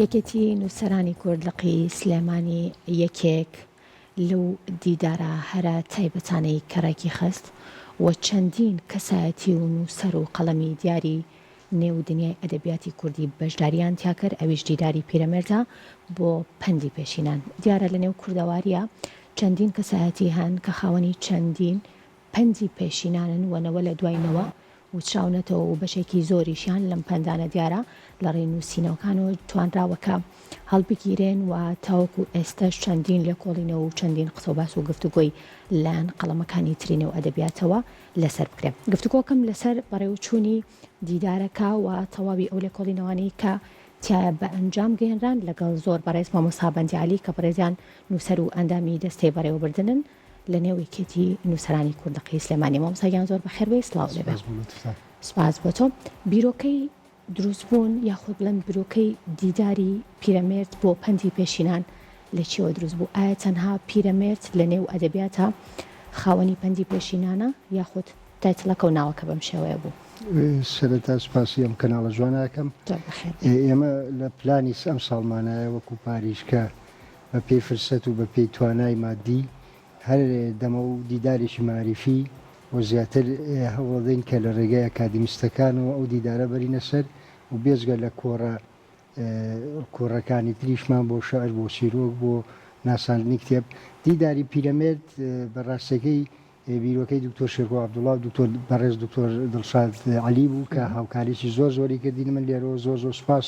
یەکێتی نووسەرانی کورد لەقی سلێمانی یەکێک لەو دیدارە هەرە تایبەتانەی کەڕێکی خست و چەندین کەسایەتی و نووسەر و قەڵەمی دیاری نێو دنیای ئەدەبیاتی کوردی بەشداریان تیا کرد. ئەویش دیداری پیرەمێردە بۆ پەندی پێشینان. دیارە لە نێو کوردەواریە چەندین کەسایەتی هەن کە خاوەنی چەندین پەندی پێشینانن وەنەوە لە دوایینەوە وچراونەتەوە و بەشێکی زۆریشیان لەم پەندانە دیارە لە ڕێی نووسینەوەکان و توانراوەکە هەڵبگیرێن و تاوەکو ئێستاش چەندین لە کۆڵینەوە و چەندین قسە و باس و گفتوگۆی لایەن قەڵەمەکانی ترینەوە ئەدەبیاتەوە لەسەر بکرێت. گفتوگۆکەم لەسەر بەڕێوەچوونی دیدارەکە و تەواوی ئەو لە کۆڵینەوەی کە تایە بە ئەنجام گەێنران لەگەڵ زۆر بەڕێز مامۆستا بەندیعەلی کە بەڕێزیان نووسەر و ئەندامی دەستەی بەڕێوەبردنن لە نێوێکێتی نووسەرانی کوردەقی سلێمانی. مامۆستایان زۆر بەخێربێ سڵاو لێبێت. سپاس بۆ تۆ. بیرۆکەی دروستبوون یاخود بڵێن بیرۆکەی دیداری پیرەمێرد بۆ پەندی پێشینان لە چیەوە دروست بوو؟ ئایا تەنها پیرەمێرد لە نێو ئەدەبیاتە خاوەنی پەندی پێشینانە یاخود تایتڵەکە و ناوەکە بەم شێوەیە بوو؟ سەرەتا سپاسی ئەم کەناڵە جواناکەم. ئێمە لە پلانی ئەم ساڵمانایە وەکو پاریشکە بە پێی فرسەت و بە پێی توانای مادی هەر دەمە و دیدارێکی معریفی و زیاتر هەوڵدەین کە لە ڕێگای ئەکادمیستەکانەوە ئەو دیدارە بەرینە سەر و بێزگە لە کۆڕەکانی تریشمان بۆ شاعر بۆ سیرۆک بۆ ناساندنی کتێب. دیداری پیرەمێرد بەڕاستەکەی بیرۆکەی دکتۆر شێرکۆ عەبدوڵڵا و دکتۆر بەڕێز دکتۆر دڵشاد عەلی بوو کە هاوکاریی زۆری کردین. من لێرەوە زۆر سپاس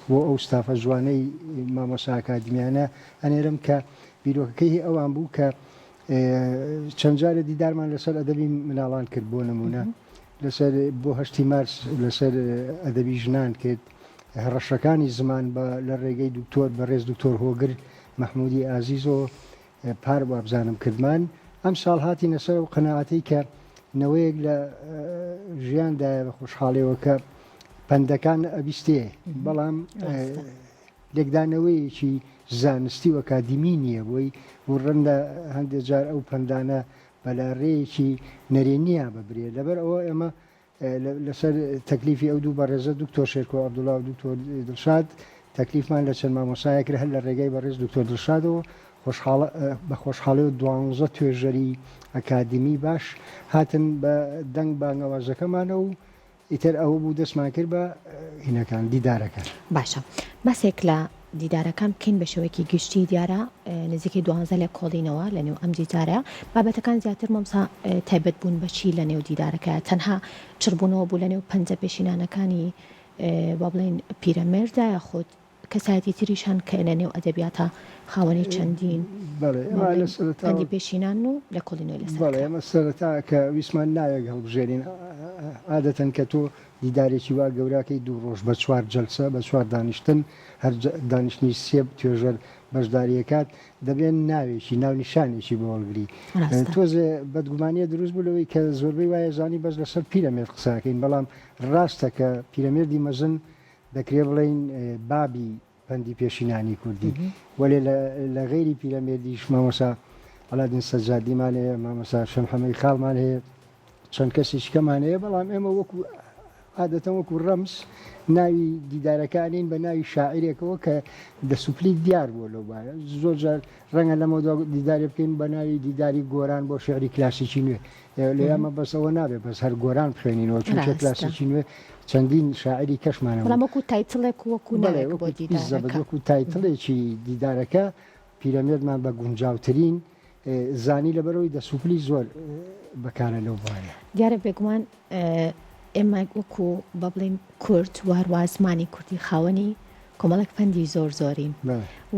بۆ ئەو ستافە جوانەی مامۆستا ئەکادمیانە ئەنێرم کە بیرۆکەکەی ئەوان بوو کە چەند جارە دیدارمان لەسەر ئەدەبی مناڵان کرد. بۆ نمونە لەسەر بۆ 8 مارس لەسەر ئەدەبی ژنان کرد. هەڕەشەکانی زمان لە ڕێگەی دکتۆر بەڕێز دکتۆر هۆگر مەحموودی ئازیزۆ پار وابزانم کردمان. ئەم ساڵ هاتی نەسەر و قەناعەتی کە نەوەیەک لە ژیاندایە بە خۆشحاڵیەوە کە پەندەکان ئەبیستێ، بەڵام لێکدانەوەیەکی زانستی و ئەکادمی نییە بۆی ڕەندە هەندێک جار ئەو پەندانە بەلاڕێیەکی نەرێنیە ببرێت. لەبەر ئەوە ئێمە لەسەر تەکلیفی ئەو دوو بەڕێزە دکتۆر شێرکۆ عەبدوڵڵا و دکتۆر دڵشاد تەکلیفمان لە چەند مامۆسایە کرد هەر لە ڕێگای بەڕێز دکتۆر دڵشادەوە بە خۆشحاڵی و 12 توێژەری ئەکادمی باش هاتن بە دەنگ بانگەوازەکەمانە و ئیتر ئەوە بوو دەستمان کرد بە هینەکان دیدارەکان. باشە، بەسێک لە دیدارەکان بکەین بە شێوەیەکی گشتی دیارە نزیکی 12 لە کۆڵینەوە لە نێو ئەم دیدارە بابەتەکان زیاتر مامۆستا تایبەت بوون بەچی لە نێو دیدارەکە؟ تەنها چڕبوونەوە بوو لە نێو پەنجە پێشینانەکانی با بڵێن پیرەمێردە یاخود کەسایەتی تریشان کە لە نێو ئەدەبیاتە خاوەنی چەندین پەندی پێشینان و لە کۆڵینەوەی لەسەر؟ بەڵێ ئێمە سەرەتا کە ویسمان ناوێک هەڵبژێرین عادەتەن کە تۆ دیدارێکی وا گەوراکەی 2 ڕۆژ بە 4 جەلسە بە 4 دانیشتن هەر دانیشتنی 3 توێژەر بەشداریەکات دەبێن ناوێکی ناونیشانێکی بۆ هەڵگری. تۆزێ بەدگومانیە دروست بوو لەوەی کە زۆربەی وایە زانی بەس لەسەر پیرەمێرد قساکەین، بەڵام ڕاستە کە پیرەمێردی مەزن دەکرێ بڵێن بابی پەندی پێشینانی کوردی. وەلێ لە غەیری پیرەمێردیش مامۆستا عەلادین سەجادیمان هەیە، مامۆستا شەمحەمەی خاڵمان هەیە، چەند کەسیش کەمان هەیە، بەڵام ئێمە وەکو عادەتەن وەکو ڕەمز ناوی دیدارەکانین بە ناوی شاعیرێکەوە کە دەسوپلی دیار بووە لەو بارە. زۆر جار ڕەنگە لەمەوە دیداری بکەین بە ناوی دیداری گۆران بۆ شێعری کلاسیکی نوێ. لە ئێمە بەسەوە نابێت بەس هەر گۆران بخوێنینەوە چونکە کلاسیکی نوێ چەندین شاعری کەشمانە وەکو تایتڵێک وەکو تایتڵێکی دیدارەکە پیرەمێردمان بە گونجاوترین زانی لەبەرەوەی دەسوپلی زۆر بەکارە لەو بارە. دیارە بێگومان ئێمە وەکو بە بڵێن کورد و هەروە زمانی کوردی خاوەنی کۆمەڵێک پەندی زۆرین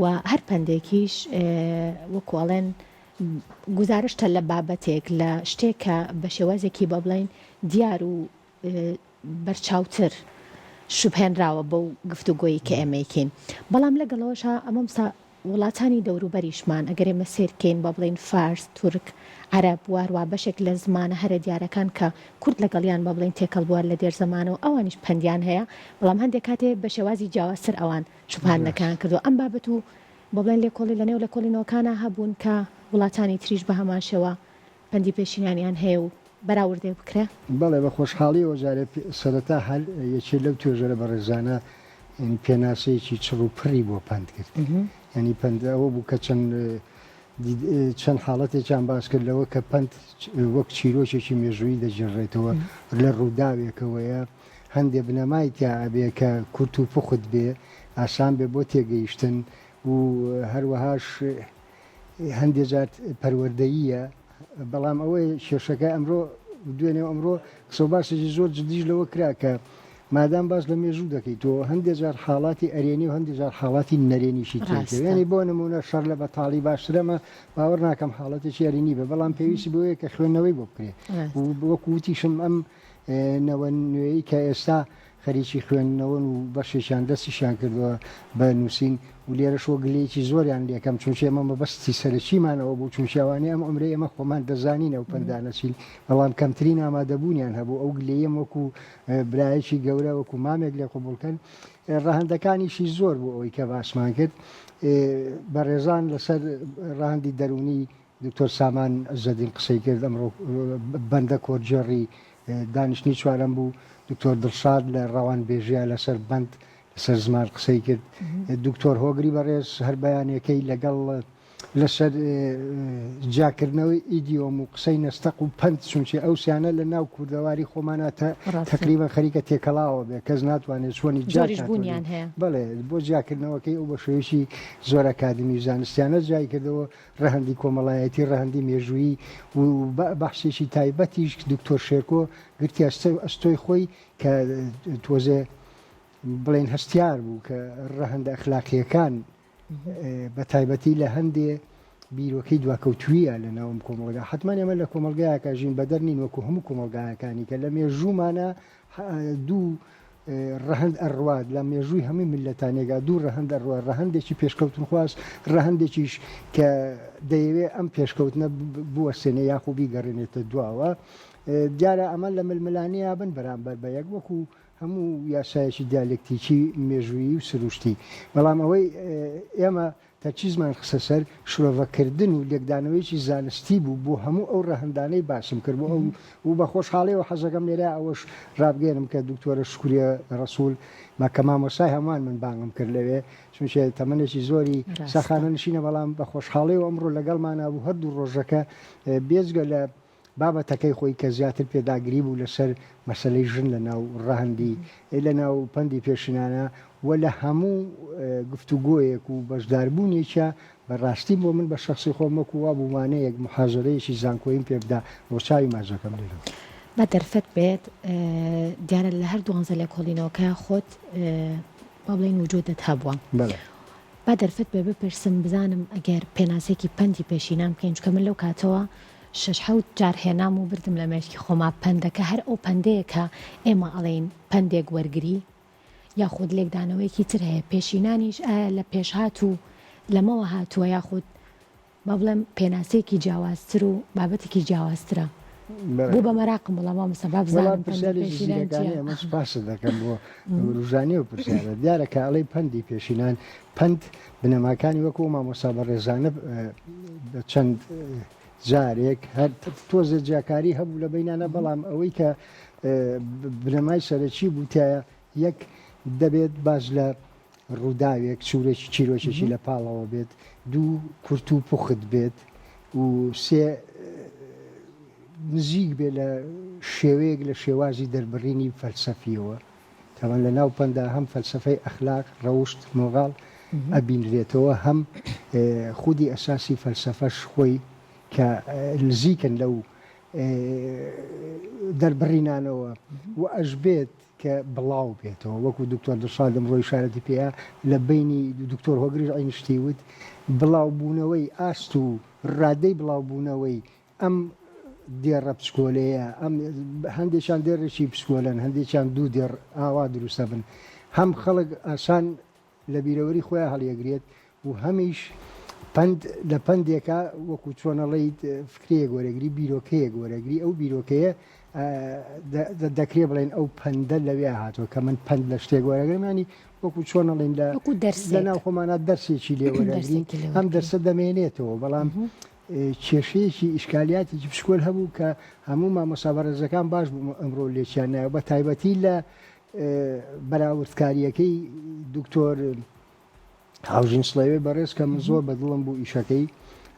و هەر پەندێکیش وەکوڵێن گزارشتە لە بابەتێک لە شتێکە بە شێوازێکی بە بڵێن دیار و بەرچاوتر شوبهێنراوە بەو گفتوگۆیی کە ئێمەیکەین. بەڵام لەگەڵەوەشە ئەمەمسا وڵاتانی دەوروبەریشمان ئەگەر ئێمە سیرکەین بە بڵێن فارس، تورک، عەرەب وارووا بەشێک لە زمانە هەرە دیارەکان کە کورد لەگەڵیان بە بڵێن تێکەڵ بووە لە دێر زمانەوە ئەوانیش پەندیان هەیە، بەڵام هەندێک کاتێ بە شێوازی جیاوازتر ئەوان شوبهاندنەکان کردو. ئەم بابەت و بە بڵێن لێکۆڵی لە نێو لە کۆڵینەوەکانە هەبوون کە وڵاتانی تریش بە هەمان شێوە پەندی پێشینانیان هەیە و بەراوردێ بکرێ؟ بەڵێ بە خۆشحاڵی وەجارێ سەرەتا هەر یەکێ لەو توێژەرە بەڕێزانە ینی پێناسەیەکی چڕ و پڕی بۆ پند کرد ینی پندەوە بوو کە چەند حاڵەتێکیان باس کرد لەوە کە پند وەک چیرۆکێکی مێژووی دەجێڕێتەوە لە ڕووداوێکەوەیە هەندێک بنەمای تیاابێ کە کورت و پخت بێ ئاسان بێ بۆ تێگەیشتن و هەروەهاش هەندێک جات پەروەردەییە بەڵام ئەوەی کێشەکە ئەمڕۆ دوێنێ ئەمڕۆ قسە باشێکی زۆر جدیش لەوە کرا کە مادام باش لە مێژوو دەکەیتەوە هەندێک جار حاڵاتی ئەرێنی و هەندێک جار حاڵاتی نەرێنیشی تێنی بۆ نمونە شەڕ لە بەتاڵی باشترەمە باوەڕ ناکەم حاڵەتێکی ئەرێنی بە بەڵام پێویستی بۆیە کە خوێندنەوەی بۆ بکرێ وەکوتیشم ئەم نەوە نوێی کە ئێستا خەریکی خوێندنەوەن و بەشێکیان دەستیشان کردووە بە نووسین و لێرەشەوە گلەیەکی زۆریان لێکەم چونچ ئێمە مەبەستی سەرچیمانەوە بوو چونچوانێ ئەم ئەمرێ ئێمە خۆمان دەزانین ئەو پندانەچیل بەڵام کەمترین ئامادەبوونیان هەبوو ئەو گلەیەم وەکو برایەکی گەورە وەکو مامێک لێ قوبولکەن ڕەهەندەکانیشی زۆر بوو ئەوەی کە باسمان کرد بە ڕێزان لەسەر ڕەهەندی دەرونی دکتۆر سامان زەدین قسەی کرد ئەمڕۆ بەندە کۆرجێڕی دانیشتنی چوارەم بوو دکتۆر دڵشاد لە ڕەوان بێژیا لەسەر بند لەسەر زمان قسەی کرد دکتۆر هۆگری بەڕێز هەر بەیانەکەی لەگەڵ لەسەر جاکردنەوەی ئیدیۆم و قسەی نەستەق و پند چونچێ ئەو سیانە لە ناو کوردەواری خۆمانە تقریبا خەریکە تێکەڵاوە بێ کەس ناتوانێت چۆنی جاریشبوونیان هەیە بڵێ بۆ جاکردنەوەکەی ئەو بە شێوەیەکی زۆر ئەکادمی زانستیانە جای کردەوە ڕەهەندی کۆمەڵایەتی ڕەهەندی مێژوویی و بەحسێکی تایبەتیش دکتۆر شێرکۆ گرتی ئەستۆی خۆی کە تۆزێ بڵێن هەستیار بوو کە ڕەهەندە ئەخلاقیەکان بە تایبەتی لە هەندێ بیرۆکەی دواکەوتویە لە ناوم کۆمەلگا حتمان ئێمە لە کۆمەلگایەکە ژین بەدەرنین وەکو هەموو کۆمەلگایەکانی کە لە مێژوومانە دوو ڕەهەند ئەڕوات لە مێژووی هەمووی ملەتانێگا دوو ڕەهەند ئەڕوات ڕەهەندێکی پێشکەوتن خواست ڕەهەندێکیش کە دەیەوێت ئەم پێشکەوتنە بوەستێنێ یاخو بیگەڕێنێتە دواوە دیارە ئەمە لە ململانەیە بن بەرامبەر بە یەک وەکو هەموو یاسایەکی دیالکتیکی مێژوویی و سروشتی بەڵام ئەوەی ئێمە تەرچیزمان خسە سەر شرۆڤەکردن و لێکدانەوەیکی زانستی بوو بۆ هەموو ئەو ڕەهەندانەی باسم کرد بۆ ئەو و بە خۆشحاڵیەوە حەزەکەم لێرە ئەوەش ڕابگەێنم کە دکتۆرە شکوریە ڕسوول ماکەمامۆسای هەمومان من بانگم کرد لەوێ چونچێ تەمەنێکی زۆری سەخانە نشینە بەڵام بە خۆشحاڵیەوە ئەمڕۆ لەگەڵمانە بوو هەردوو ڕۆژەکە بێزگە لە بابەتەکەی خۆی کە زیاتر پێداگری بوو لەسەر مەسلەی ژن لە ناو ڕەهەندی لە ناو پەندی پێشینانە و لە هەموو گفتوگۆیەک و بەشداربوونێکە بەڕاستی بۆ من بە شخصی خۆم وەکو وا بوومانەیەک محازەرەیەکی زانکۆیم پێ بدا ڕۆچاوی ماژەکەم لێرە بە دەرفەت بێت دیارە لە هەر دوانزە لە کۆڵینەوەکە خۆت با بڵێن وجودت هەبووە با دەرفەت بێ بپرسم بزانم ئەگەر پێناسێکی پەندی پێشینان بکەین چکە من لەو کاتەوە 6 جار هێنام و بردم لە مێشکی خۆما پەندەکە هەر ئەو پەندەیە کە ئێمە ئەڵێن پەندێک وەرگری یاخود لێکدانەوەیکی تر هەیە پێشینانیش لە پێشهات و لەمەوە هاتووە یاخود با بڵێم پێناسێکی جیاوازتر و بابەتێکی جیاوازترە بوو بە مەراقم وڵامە مەسەبا بزانم پاسە دەکەم بۆ ڕژانی و پرسیارە دیارە کە ئەڵەی پەندی پێشینان پەند بنەماکانی وەکو مامۆستا بە ڕێزانە چەند جارێک هەر تۆزە جیاکاری هەبوو لە بینانە بەڵام ئەوەی کە بنەمای سەرەکی بووتایە یەک دەبێت باش لە ڕووداوێک چورێکی چیرۆکێکی لە پاڵەوە بێت دوو کورت و پوخت بێت و سێ نزیک بێ لە شێوەیەک لە شێوازی دەربڕینی فەلسەفیەوە تاوان لە ناو پەندا هەم فەلسەفەی ئەخلاق ڕەوشت مۆغاڵ ئەبینرێتەوە هەم خودی ئەساسی فەلسەفەش خۆی کە نزیکن لەو دەربڕینانەوە و ئەش بێت کە بڵاو بێتەوە وەکو دکتۆر دڵشاد ئەمڕۆ ئیشارەتی پێەیە لە بینی دکتۆر هۆگریش ئاینشتی وت بڵاوبوونەوەی ئاست و ڕادەی بڵاوبوونەوەی ئەم دێڕە پسکۆلەیە ئەم هەندێکیان دێڕێکی پسکۆلن هەندێکیان دوو دێڕ ئاوا دروستە بن هەم خەڵک ئاسان لە بیرەوەری خۆیان هەڵیەگرێت و هەمیش پند لە پندێکە وەکو چۆنەڵیت فکرەیەک وەرەگری بیرۆکەیەک وەرەگری ئەو بیرۆکەیە دەکرێ بڵێن ئەو پەندە لەوێ هاتووە کە من پند لە شتێک وەرەگرمانی وەکو چۆنەڵین لە ناو خۆمانە دەرسێکی لێ وەرەگرین هەم دەرسە دەمێنێتەوە بەڵام کێشەیەکی ئیشکالیاتێکی پشکۆل هەبوو کە هەموو مامۆستا بەڕێزەکان باش بوو ئەمڕۆ لێکیان نایە بە تایبەتی لە بەراوردکاریەکەی دکتۆر هاوژین سڵێوێ بەڕێز کە من زۆر بەدڵم بوو ئیشەکەی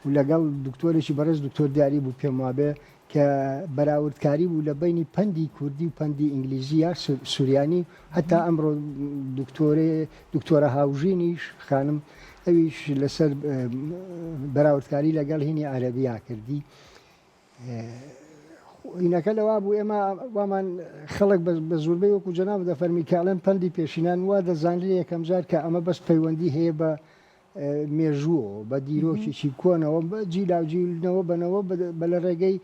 و لەگەڵ دکتۆرێکی بەڕێز دکتۆر دیاری بوو پێم وابێ کە بەراوردکاری بوو لە بینی پەندی کوردی و پەندی ئینگلیزی یا سووریانی هەتا ئەمڕۆ دکتۆرە هاوژینیش خانم ئەویش لەسەر بەراوردکاری لەگەڵ هینی عەرەبیا کردی. هینەکە لەوا بوو ئێمە وامان خەڵک بە زۆربەی وەکو جەناب دەفەرمی کاڵێن پەندی پێشینان وا دەزانێت یەکەم جار کە ئەمە بەس پەیوەندی هەیە بە مێژووە بە دیرۆکێکی کۆنەوە بە جیلاوجیلنەوە بنەوە بە لە ڕێگەی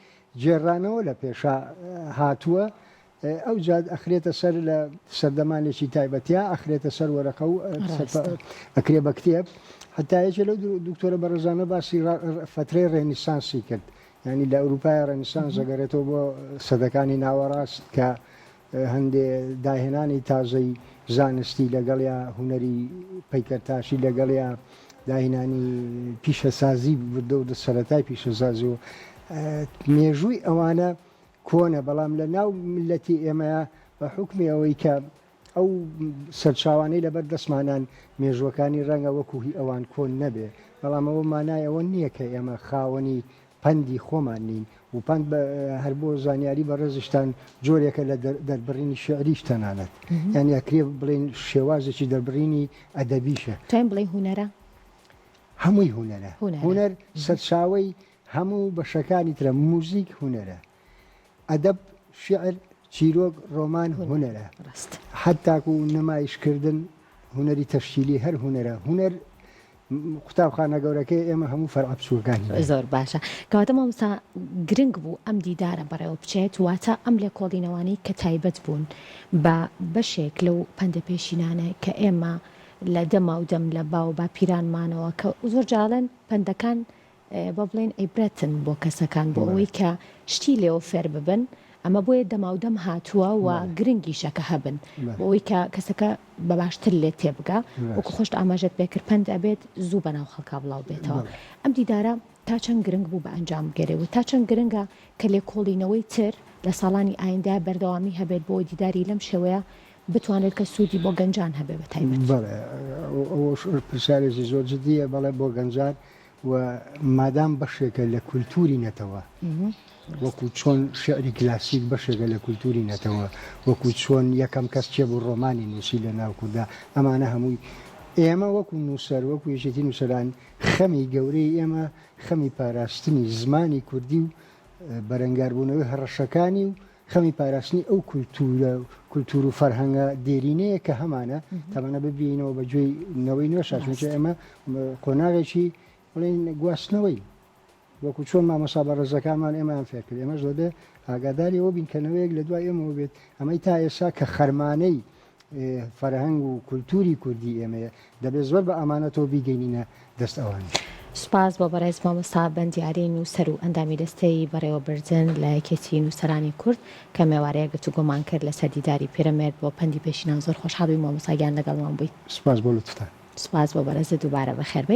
جێڕانەوە لە پێشا هاتووە ئەو جاد ئەخرێتە سەر لە سەردەمانێکی تایبەتیا ئەخرێتە سەر وەرەقە و ئەکرێ بە کتێب هەتایەکێ لەو دکتۆرە بەڕێزانە باسی فترەی ڕێنیسانسی کرد ینی لە ئەوروپای ڕێنیسانس دەگەڕێتەوە بۆ سەدەکانی ناوەڕاست کە هەندێ داهێنانی تازەی زانستی لەگەڵیا هوەری پەیکەرتاشی لەگەڵیا داهێنانی پیشەسازی بردە سەرەتای پیشەسازی و مێژووی ئەوانە کۆنە بەڵام لە ناو ملەتی ئێمەیە بە حکمی ئەوەی کە ئەو سەرچاوانەی لەبەر دەستمانان مێژوەکانی ڕەنگە وەکوهی ئەوان کۆن نەبێ بەڵام ئەوە مانای ئەوە نییە کە ئێمە خاوەنی پەندی خۆمان نین و پند هەر بۆ زانیاری بە ڕێزشتان جۆرێکە لە دەربڕینی شعریش تەنانەت یان یاکرێ بڵێن شێوازێکی دەربڕینی ئەدەبیشە توێن بڵێ هوەرە هەمووی هوەرە هوەر سەرچاوی هەموو بەشەکانی ترە موزیک هوەرە ئەدەب شعر چیرۆک ڕۆمان هوەرە حتاکو و نمایشکردن هوەری تەشکیلی هەر هوەرە هوەر قوتابخانە گەورەکەی ئێمە هەموو فەرعەبچووەکانی زۆر باشە کەواتە مامۆستا گرنگ بوو ئەم دیدارە بەڕێوە بچێت واتە ئەم لێ کۆڵینەوانی کە تایبەت بوون بە بەشێک لەو پەندە پێشینانە کە ئێمە لە دەما و دەم لە باو با پیرانمانەوە کە زۆر جاڵێن پەندەکان بە بڵێن ئەیبرەتن بۆ کەسەکان بۆ ئەوەی کە شتی لێەوە فێر ببن ئەمە بۆیە دەما و دەم هاتووە و گرنگی شەکە هەبن بۆەوەی کە کەسەکە بە باشتر لێ تێبگا وەکو خۆشت ئاماژەت پێکرد پەند ئەبێت زوو بەناو خەڵکا بڵاو بێتەوە ئەم دیدارە تا چەند گرنگ بوو بە ئەنجام گەرێ و تا چەند گرنگە کە لێکۆڵینەوەی تر لە ساڵانی ئایندا بەردەوامی هەبێت بۆ دیداری لەم شێوەیە بتوانێت کە سوودی بۆ گەنجان هەبێ بە تایبەت ئەوە پرسیارێکی زۆر جدیە بەڵێ بۆ گەنجان و مادام بەشێکە لە کولتوری نەتەوە وەکو چۆن شعری کلاسیک بەشێکە لە کولتوری نەتەوە وەکو چۆن یەکەم کەس چێ بوو ڕۆمانی نووسی لە ناوکودا ئەمانە هەمووی ئێمە وەکو نووسەر وەکو یەکێتی نووسەران خەمی گەورەی ئێمە خەمی پاراستنی زمانی کوردی و بەرەنگاربوونەوەی هەڕەشەکانی و خەمی پاراستنی ئەو کولتور و فەرهەنگە دێرینەیە کە هەمانە تەمەنە ببینەوە بە گوێی نەوەی نوێ شاشمچە ئێمە قۆناغێکی بڵێن گواستنەوەی وەکو چۆن مامۆستا بەڕێزەکانمان ئێمەیان فێر کرد ئێمەش دەبێ ئاگاداری ئەوە بین کەنەوەیەک لە دوای ئێمەوە بێت ئەمەی تا ئێستا کە خەرمانەی فەرهەنگ و کولتوری کوردی ئێمەیە دەبێت زۆر بە ئەمانەتەوە بیگەینینە دەست ئەوانی سوپاس بۆ بەڕێز مامۆستا بەندیاری نووسەر و ئەندامی دەستەی بەڕێوەبردن لە یەکێتی نووسەرانی کورد کە مێوارەیە گفتوگۆمان کرد لە سەردیداری پیرەمێرد بۆ پەندی پێشینان زۆر خۆشحاڵ بووین مامۆستا گیان لەگەڵمان بوویت سوپاس بۆ لوتفتان سوپاس بۆ بەڕێز دووبارە بەخێر بێت